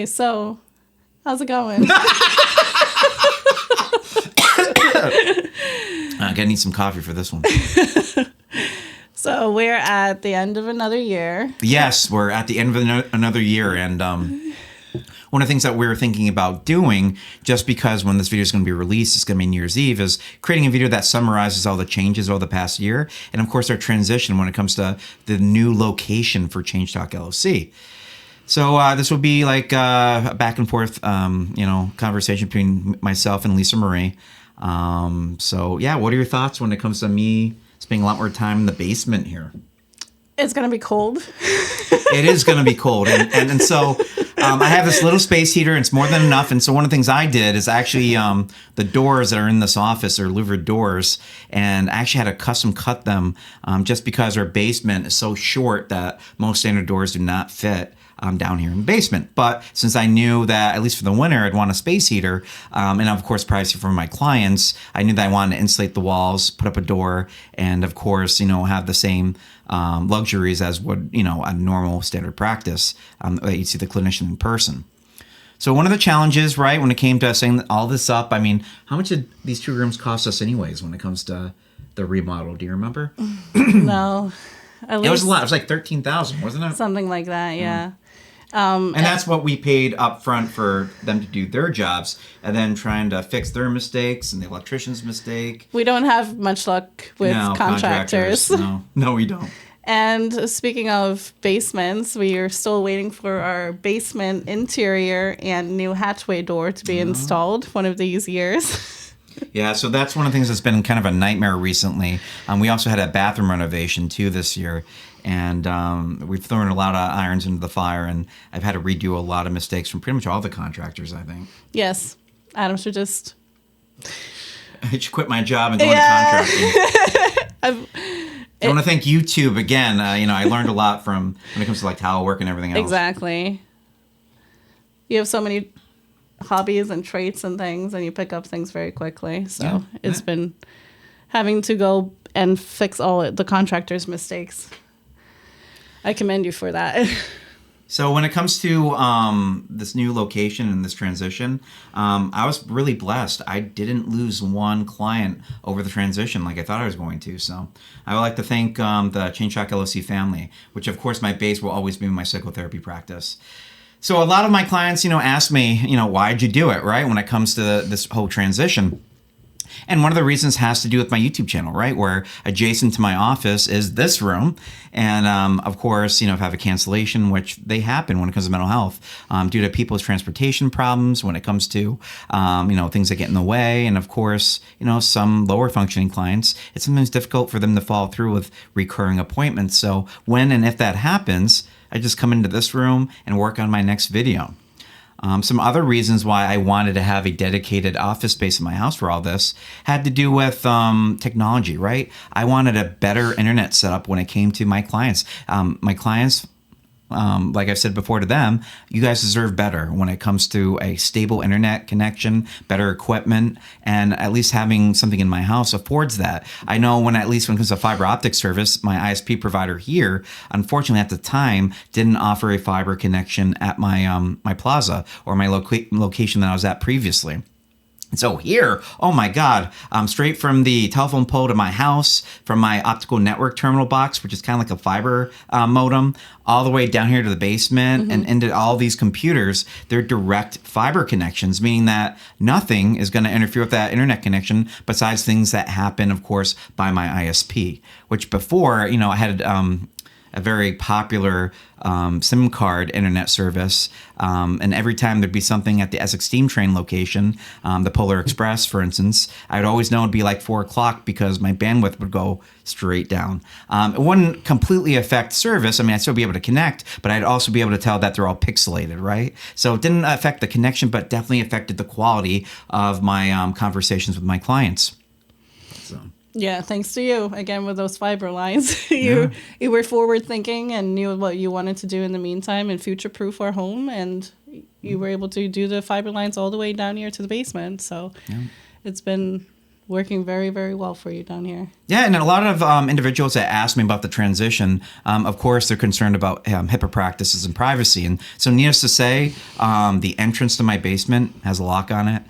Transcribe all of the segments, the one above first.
so how's it going? I'm gonna need some coffee for this one. So we're at the end of another year. Yes, we're at the end of another year, and one of the things that we're thinking about doing, just because when this video is going to be released, it's going to be New Year's Eve, is creating a video that summarizes all the changes over the past year, and of course our transition when it comes to the new location for Change Talk LLC. So this will be like a back and forth, conversation between myself and Lize-Mari. So yeah, what are your thoughts when it comes to me spending a lot more time in the basement here? It's going to be cold. It is going to be cold. And so I have this little space heater, and it's more than enough. And so one of the things I did is actually the doors that are in this office are louvered doors. And I actually had to custom cut them just because our basement is so short that most standard doors do not fit down here in the basement. But since I knew that, at least for the winter, I'd want a space heater, and of course, privacy for my clients, I knew that I wanted to insulate the walls, put up a door, and of course, have the same luxuries as would, a normal standard practice that you'd see the clinician in person. So one of the challenges, right, when it came to setting all this up, I mean, how much did these 2 rooms cost us anyways when it comes to the remodel? Do you remember? No. At least it was a lot. It was like $13,000, wasn't it? something like that, yeah. And that's what we paid up front for them to do their jobs, and then trying to fix their mistakes and the electrician's mistake. We don't have much luck with contractors. No, we don't. And speaking of basements, we are still waiting for our basement interior and new hatchway door to be installed one of these years. Yeah, so that's one of the things that's been kind of a nightmare recently. We also had a bathroom renovation too this year, and we've thrown a lot of irons into the fire, and I've had to redo a lot of mistakes from pretty much all the contractors, I think. Yes, Adam should just... I should quit my job and go into contracting. I want to thank YouTube again. I learned a lot from when it comes to like towel work and everything else. Exactly. You have so many hobbies and traits and things, and you pick up things very quickly. So it's been having to go and fix all the contractors' mistakes. I commend you for that. So when it comes to this new location and this transition, I was really blessed. I didn't lose one client over the transition like I thought I was going to. So I would like to thank the Change Talk LLC family, which of course my base will always be my psychotherapy practice. So a lot of my clients, ask me, why'd you do it, right? When it comes to this whole transition. And one of the reasons has to do with my YouTube channel, right? Where adjacent to my office is this room. And of course, if I have a cancellation, which they happen when it comes to mental health, due to people's transportation problems, when it comes to, things that get in the way. And of course, some lower functioning clients, it's sometimes difficult for them to follow through with recurring appointments. So when and if that happens, I just come into this room and work on my next video. Some other reasons why I wanted to have a dedicated office space in my house for all this had to do with technology, right? I wanted a better internet setup when it came to my clients. Like I've said before to them, you guys deserve better when it comes to a stable internet connection, better equipment, and at least having something in my house affords that. I know at least when it comes to fiber optic service, my ISP provider here, unfortunately at the time, didn't offer a fiber connection at my my plaza or my location that I was at previously. So here, oh my God, straight from the telephone pole to my house, from my optical network terminal box, which is kind of like a fiber modem, all the way down here to the basement and into all these computers, they're direct fiber connections, meaning that nothing is going to interfere with that internet connection besides things that happen, of course, by my ISP, which before, I had a very popular SIM card internet service. And every time there'd be something at the Essex Steam Train location, the Polar Express, for instance, I'd always know it'd be like 4 o'clock because my bandwidth would go straight down. It wouldn't completely affect service. I mean, I'd still be able to connect, but I'd also be able to tell that they're all pixelated, right? So it didn't affect the connection, but definitely affected the quality of my conversations with my clients. So. Yeah, thanks to you, again, with those fiber lines. You were forward thinking and knew what you wanted to do in the meantime and future-proof our home, and you were able to do the fiber lines all the way down here to the basement. So it's been working very, very well for you down here. Yeah, and a lot of individuals that ask me about the transition, of course, they're concerned about HIPAA practices and privacy. And so needless to say, the entrance to my basement has a lock on it.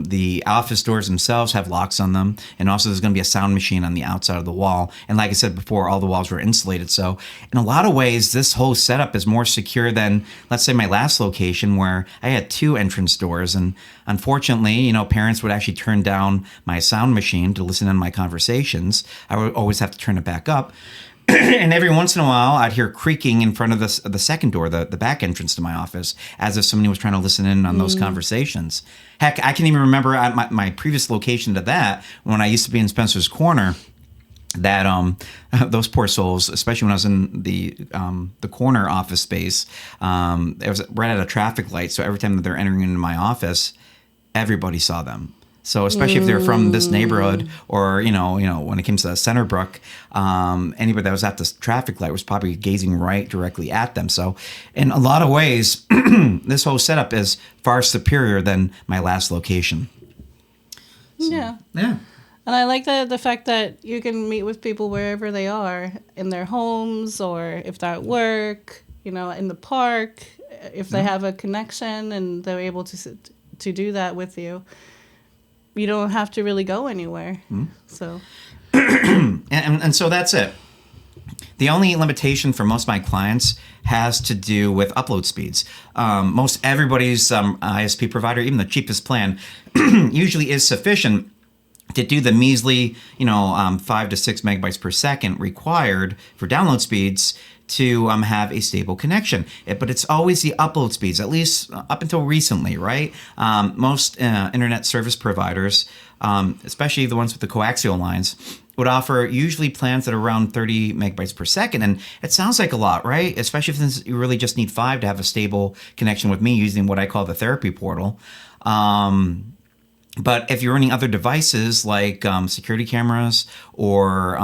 The office doors themselves have locks on them. And also there's going to be a sound machine on the outside of the wall. And like I said before, all the walls were insulated. So in a lot of ways, this whole setup is more secure than, let's say, my last location where I had 2 entrance doors. And unfortunately, parents would actually turn down my sound machine to listen in my conversations. I would always have to turn it back up. And every once in a while, I'd hear creaking in front of the second door, the back entrance to my office, as if somebody was trying to listen in on those conversations. Heck, I can even remember at my previous location to that, when I used to be in Spencer's Corner, that those poor souls, especially when I was in the corner office space, it was right at a traffic light. So every time that they're entering into my office, everybody saw them. So especially if they're from this neighborhood, or when it came to Centerbrook, anybody that was at this traffic light was probably gazing right directly at them. So in a lot of ways, this whole setup is far superior than my last location. So, yeah. Yeah. And I like the fact that you can meet with people wherever they are, in their homes, or if they're at work, in the park, if they have a connection and they're able to do that with you. You don't have to really go anywhere. So, and so that's it. The only limitation for most of my clients has to do with upload speeds. Most everybody's ISP provider, even the cheapest plan, usually is sufficient to do the measly, 5 to 6 megabytes per second required for download speeds to have a stable connection. But it's always the upload speeds, at least up until recently, right? Most internet service providers, especially the ones with the coaxial lines, would offer usually plans that are around 30 megabytes per second. And it sounds like a lot, right? Especially if you really just need 5 to have a stable connection with me using what I call the therapy portal. But if you're running other devices like security cameras, or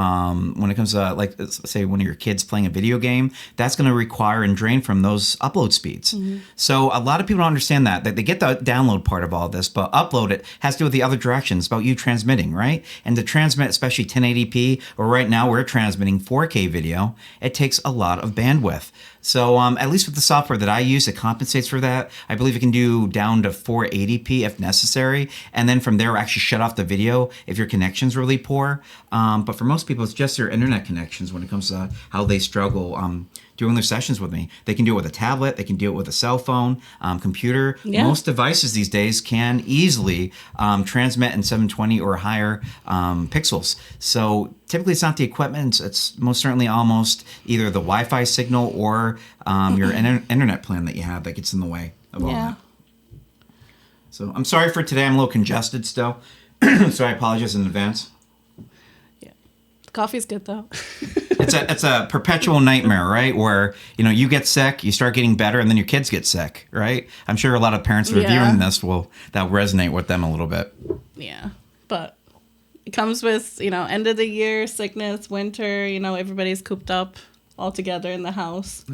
when it comes to, like, let's say one of your kids playing a video game, that's going to require and drain from those upload speeds. So a lot of people don't understand that they get the download part of all this, but upload it has to do with the other direction. It's about you transmitting, right? And to transmit, especially 1080p, or right now we're transmitting 4K video, it takes a lot of bandwidth. So at least with the software that I use, it compensates for that. I believe it can do down to 480p if necessary. And then from there, actually shut off the video if your connection's really poor. But for most people, it's just their internet connections when it comes to how they struggle doing their sessions with me. They can do it with a tablet. They can do it with a cell phone, computer. Yeah. Most devices these days can easily transmit in 720 or higher pixels. So typically it's not the equipment. It's most certainly almost either the Wi-Fi signal or your internet plan that you have that gets in the way of all that. So I'm sorry for today. I'm a little congested still. So I apologize in advance. Coffee's good though. It's a perpetual nightmare, right? Where you get sick, you start getting better, and then your kids get sick, right? I'm sure a lot of parents reviewing this will resonate with them a little bit. Yeah, but it comes with end of the year sickness, winter. Everybody's cooped up all together in the house,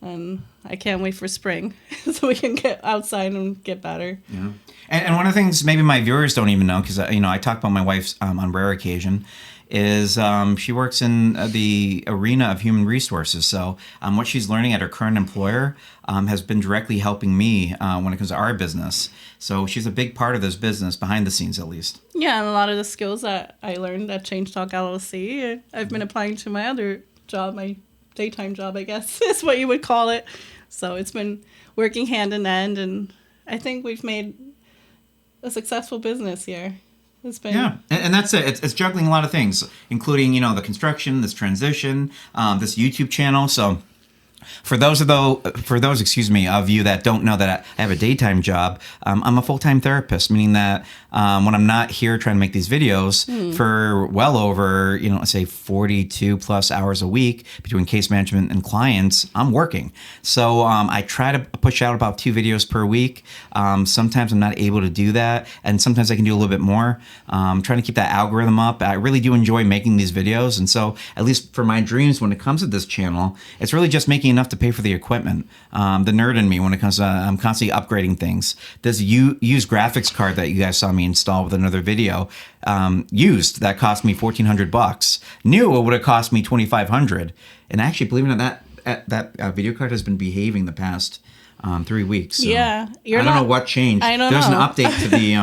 and I can't wait for spring so we can get outside and get better. Yeah, and one of the things maybe my viewers don't even know, because I talk about my wife on rare occasion, is she works in the arena of human resources. So what she's learning at her current employer has been directly helping me when it comes to our business. So she's a big part of this business, behind the scenes at least. Yeah, and a lot of the skills that I learned at Change Talk LLC, I've been applying to my other job, my daytime job, I guess is what you would call it. So it's been working hand in hand, and I think we've made a successful business here. Yeah, and that's it. It's juggling a lot of things, including, the construction, this transition, this YouTube channel. So for those of you that don't know that I have a daytime job, I'm a full-time therapist, meaning that when I'm not here trying to make these videos for well over, let's say 42 plus hours a week between case management and clients, I'm working. So I try to push out about 2 videos per week. Sometimes I'm not able to do that, and sometimes I can do a little bit more. I'm trying to keep that algorithm up. I really do enjoy making these videos, and so at least for my dreams when it comes to this channel, it's really just making enough to pay for the equipment. The nerd in me, when it comes to I'm constantly upgrading things. This used graphics card that you guys saw me install with another video, used, that cost me $1,400. New, it would have cost me $2,500. And actually, believe it or not, that video card has been behaving the past 3 weeks. So yeah, I don't know what changed. I don't There's know. an update to the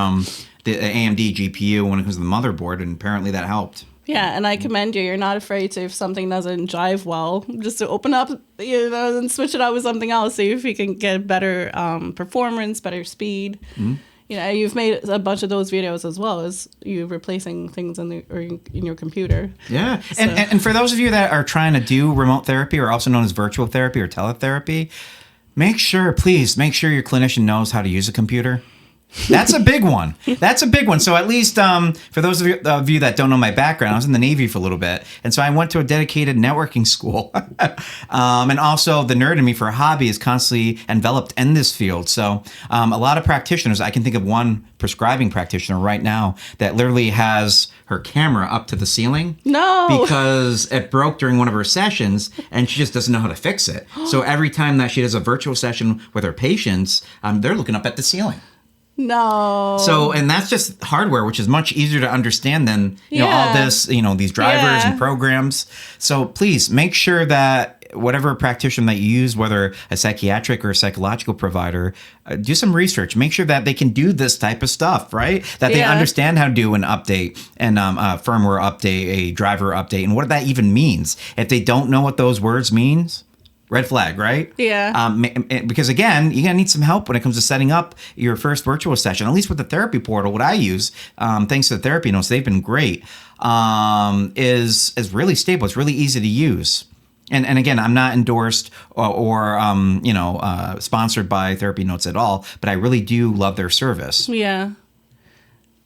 AMD GPU when it comes to the motherboard, and apparently that helped. Yeah, and I commend you. You're not afraid to, if something doesn't jive well, just to open up, and switch it out with something else, see if you can get better performance, better speed. Mm-hmm. You've made a bunch of those videos as well as you replacing things in your computer. Yeah, So. and for those of you that are trying to do remote therapy, or also known as virtual therapy or teletherapy, please make sure your clinician knows how to use a computer. That's a big one. So at least for those of you that don't know my background, I was in the Navy for a little bit. And so I went to a dedicated networking school. And also the nerd in me for a hobby is constantly enveloped in this field. So a lot of practitioners, I can think of one prescribing practitioner right now that literally has her camera up to the ceiling. No. Because it broke during one of her sessions and she just doesn't know how to fix it. So every time that she does a virtual session with her patients, they're looking up at the ceiling. No. So, and that's just hardware, which is much easier to understand than, all this, these drivers and programs. So please make sure that whatever practitioner that you use, whether a psychiatric or a psychological provider, do some research. Make sure that they can do this type of stuff, right? That they understand how to do an update and a firmware update, a driver update, and what that even means. If they don't know what those words means, red flag, right? Yeah. Because again, you're gonna need some help when it comes to setting up your first virtual session. At least with the therapy portal, what I use, thanks to the therapy notes, they've been great. Is really stable. It's really easy to use. And again, I'm not endorsed or sponsored by Therapy Notes at all, but I really do love their service. Yeah.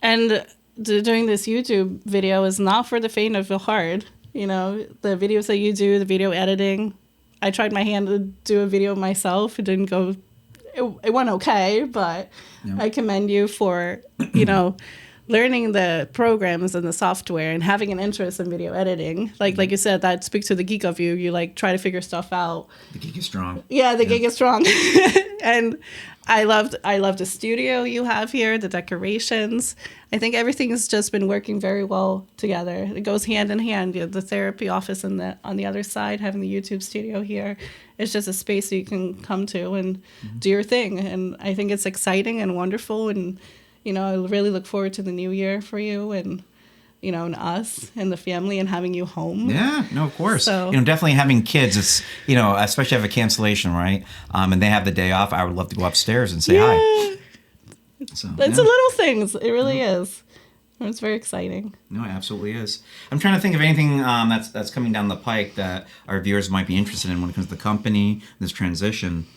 And doing this YouTube video is not for the faint of the heart. The videos that you do, the video editing. I tried my hand to do a video myself. It didn't go, it went okay, but I commend you for, learning the programs and the software and having an interest in video editing. Like you said, that speaks to the geek of you. You try to figure stuff out. The geek is strong. Yeah, the geek is strong. And I love the studio you have here, the decorations. I think everything has just been working very well together. It goes hand in hand. The therapy office on the other side, having the YouTube studio here. It's just a space you can come to and do your thing. And I think it's exciting and wonderful. And, I really look forward to the new year for you and, and us and the family and having you home. Yeah, no, of course. So, definitely having kids, it's, especially have a cancellation, right? And they have the day off. I would love to go upstairs and say hi. So, it's the little things. It really is. It's very exciting. No, it absolutely is. I'm trying to think of anything that's coming down the pike that our viewers might be interested in when it comes to the company, this transition.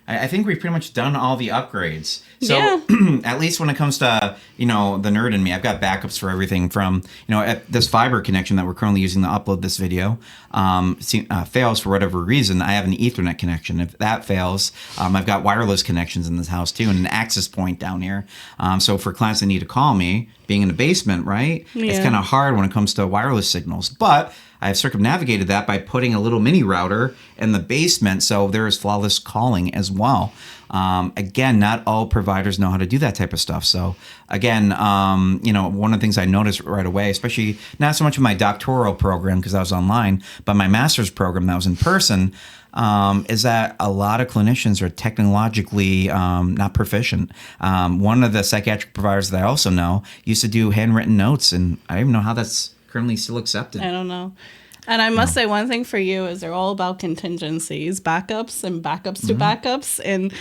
I think we've pretty much done all the upgrades. So at least when it comes to, the nerd in me, I've got backups for everything from, this fiber connection that we're currently using to upload this video fails for whatever reason. I have an Ethernet connection. If that fails, I've got wireless connections in this house too and an access point down here. So for clients that need to call me, being in the basement, right? Yeah. It's kind of hard when it comes to wireless signals. But I've circumnavigated that by putting a little mini router in the basement, so there is flawless calling as well. Again, not all providers know how to do that type of stuff. So again, one of the things I noticed right away, especially not so much in my doctoral program because I was online, but my master's program that was in person, is that a lot of clinicians are technologically not proficient. One of the psychiatric providers that I also know used to do handwritten notes, and I don't even know how that's currently still accepted. I don't know. And I must say one thing for you is they're all about contingencies, backups and backups to backups, and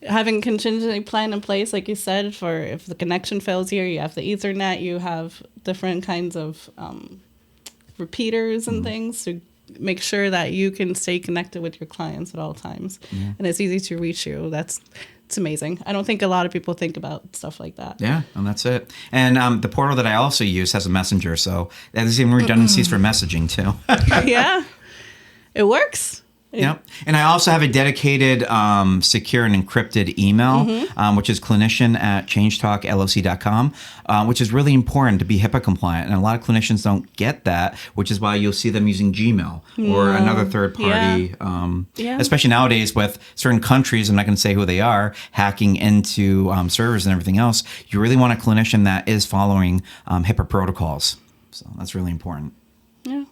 having contingency plan in place, like you said, for if the connection fails here, you have the Ethernet, you have different kinds of repeaters and things to make sure that you can stay connected with your clients at all times. Yeah. And it's easy to reach you. It's amazing. I don't think a lot of people think about stuff like that. Yeah, and that's it. And the portal that I also use has a messenger, so there's even redundancies for messaging too. Yeah, it works. Yep. And I also have a dedicated, secure and encrypted email, which is clinician@changetalkllc.com, which is really important to be HIPAA compliant. And a lot of clinicians don't get that, which is why you'll see them using Gmail or another third party, especially nowadays with certain countries, I'm not going to say who they are, hacking into servers and everything else. You really want a clinician that is following HIPAA protocols. So that's really important. Yeah.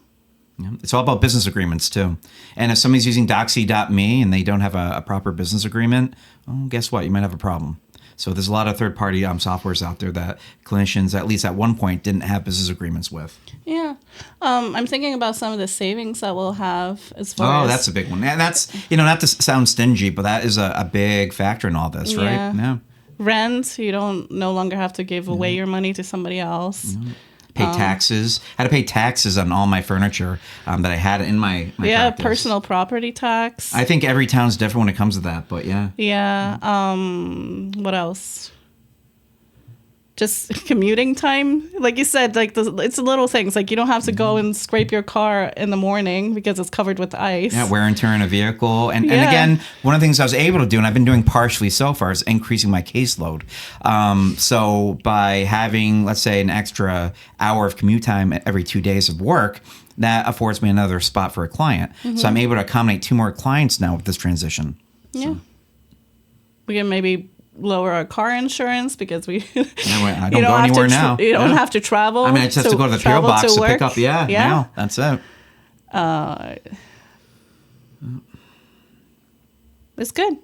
Yeah. It's all about business agreements too. And if somebody's using doxy.me and they don't have a proper business agreement, well, guess what? You might have a problem. So there's a lot of third-party softwares out there that clinicians, at least at one point, didn't have business agreements with. Yeah. I'm thinking about some of the savings that we'll have as far as... Oh, that's a big one. And that's, not to sound stingy, but that is a big factor in all this, right? Yeah. Rent, you don't no longer have to give away your money to somebody else. Pay taxes. I had to pay taxes on all my furniture that I had in my practice. Personal property tax. I think every town's different when it comes to that, but yeah. Yeah. What else? Just commuting time, like you said, like it's little things. Like you don't have to go and scrape your car in the morning because it's covered with ice. Yeah, wear and tear in a vehicle. And again, one of the things I was able to do, and I've been doing partially so far, is increasing my caseload. So by having, let's say, an extra hour of commute time every 2 days of work, that affords me another spot for a client. So I'm able to accommodate 2 more clients now with this transition. Yeah. We can maybe lower our car insurance because we I don't go anywhere now. You don't have to travel. I mean, I just have to go to the PO box to pick up. Yeah. That's it. It's good.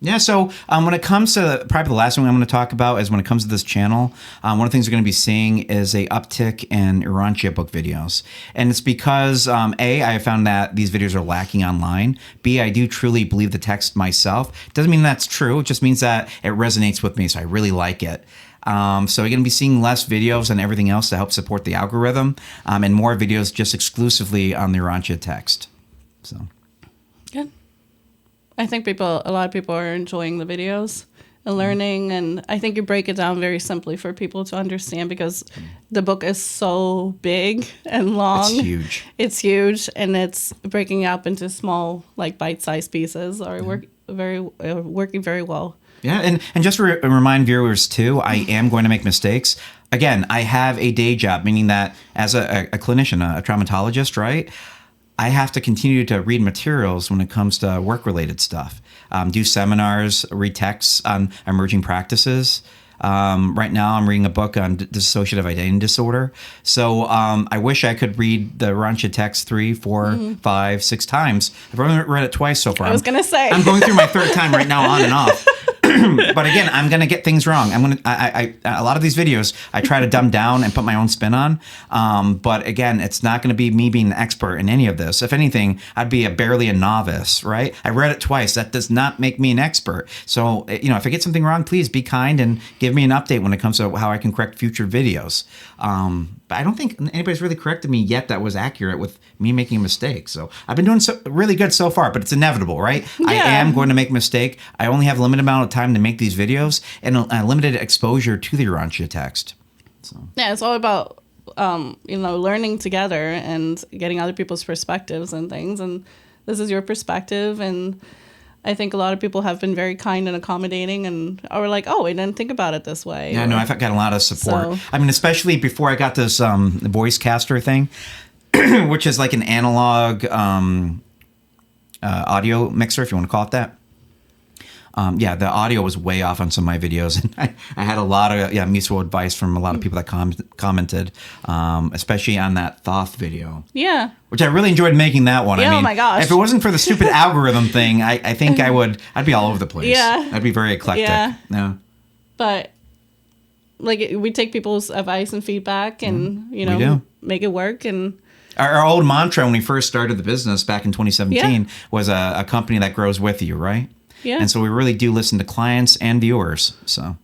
Yeah, so when it comes to, probably the last thing I'm going to talk about is when it comes to this channel, one of the things we're going to be seeing is a uptick in Urantia book videos. And it's because, A, I found that these videos are lacking online. B, I do truly believe the text myself. Doesn't mean that's true. It just means that it resonates with me, so I really like it. So you're going to be seeing less videos and everything else to help support the algorithm, and more videos just exclusively on the Urantia text. So good. I think a lot of people are enjoying the videos and learning, and I think you break it down very simply for people to understand because the book is so big and long. It's huge. It's huge, and it's breaking up into small, like bite-sized pieces are working very well. Yeah, and just to remind viewers too, I am going to make mistakes. Again, I have a day job, meaning that as a clinician, a traumatologist, right? I have to continue to read materials when it comes to work-related stuff, do seminars, read texts on emerging practices. Right now, I'm reading a book on dissociative identity disorder. So I wish I could read the Urantia text 3, 4, 5, 6 times. I've only read it twice so far. I was going to say. I'm going through my 3rd time right now, on and off. But again, I'm going to get things wrong. A lot of these videos, I try to dumb down and put my own spin on. But again, it's not going to be me being an expert in any of this. If anything, I'd be barely a novice, right? I read it twice. That does not make me an expert. So, if I get something wrong, please be kind and give me an update when it comes to how I can correct future videos. But I don't think anybody's really corrected me yet that was accurate with me making a mistake. So I've been doing really good so far, but it's inevitable, right? Yeah. I am going to make a mistake. I only have a limited amount of time to make these videos and a limited exposure to the Urantia text. So. Yeah, it's all about, learning together and getting other people's perspectives and things. And this is your perspective. And I think a lot of people have been very kind and accommodating and are like, oh, we didn't think about it this way. Yeah, no, I've got a lot of support. I mean, especially before I got this voice caster thing, which is like an analog audio mixer, if you want to call it that. The audio was way off on some of my videos, and I had a lot of mutual advice from a lot of people that commented, especially on that Thoth video. Yeah, which I really enjoyed making that one. Yeah, I mean, oh my gosh! If it wasn't for the stupid algorithm thing, I think I'd be all over the place. Yeah, I'd be very eclectic. Yeah. But we take people's advice and feedback, and make it work. And our old mantra when we first started the business back in 2017 was a company that grows with you, right? Yeah. And so we really do listen to clients and viewers. So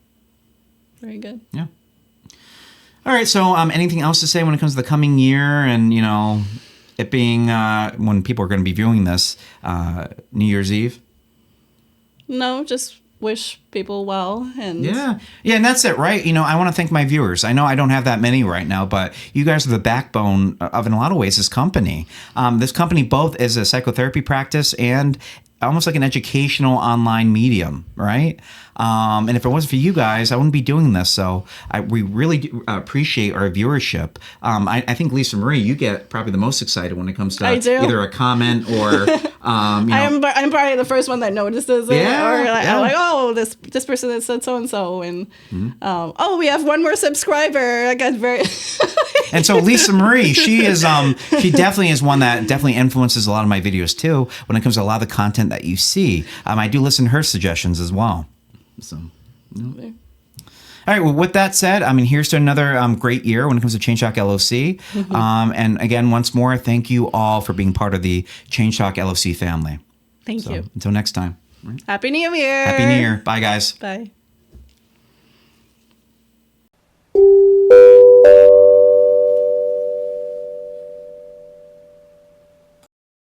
very good. Yeah. All right. So anything else to say when it comes to the coming year and, it being when people are going to be viewing this New Year's Eve? No, just wish people well. And yeah, and that's it, right? I want to thank my viewers. I know I don't have that many right now, but you guys are the backbone of, in a lot of ways, this company. This company both is a psychotherapy practice and almost like an educational online medium, right? And if it wasn't for you guys, I wouldn't be doing this. So we really do appreciate our viewership. I think, Lize-Mari, you get probably the most excited when it comes to either a comment or, I'm probably the first one that notices it. Yeah, Or yeah. I'm like, oh, this person that said so-and-so. And, oh, we have one more subscriber. I got very... And so Lize-Mari, she definitely is one that definitely influences a lot of my videos too when it comes to a lot of the content that you see. I do listen to her suggestions as well. So, all right. Well, with that said, here's to another great year when it comes to Change Talk LLC. And again, once more, thank you all for being part of the Change Talk LLC family. Thank you. Until next time. Happy New Year. Happy New Year. Bye, guys. Bye.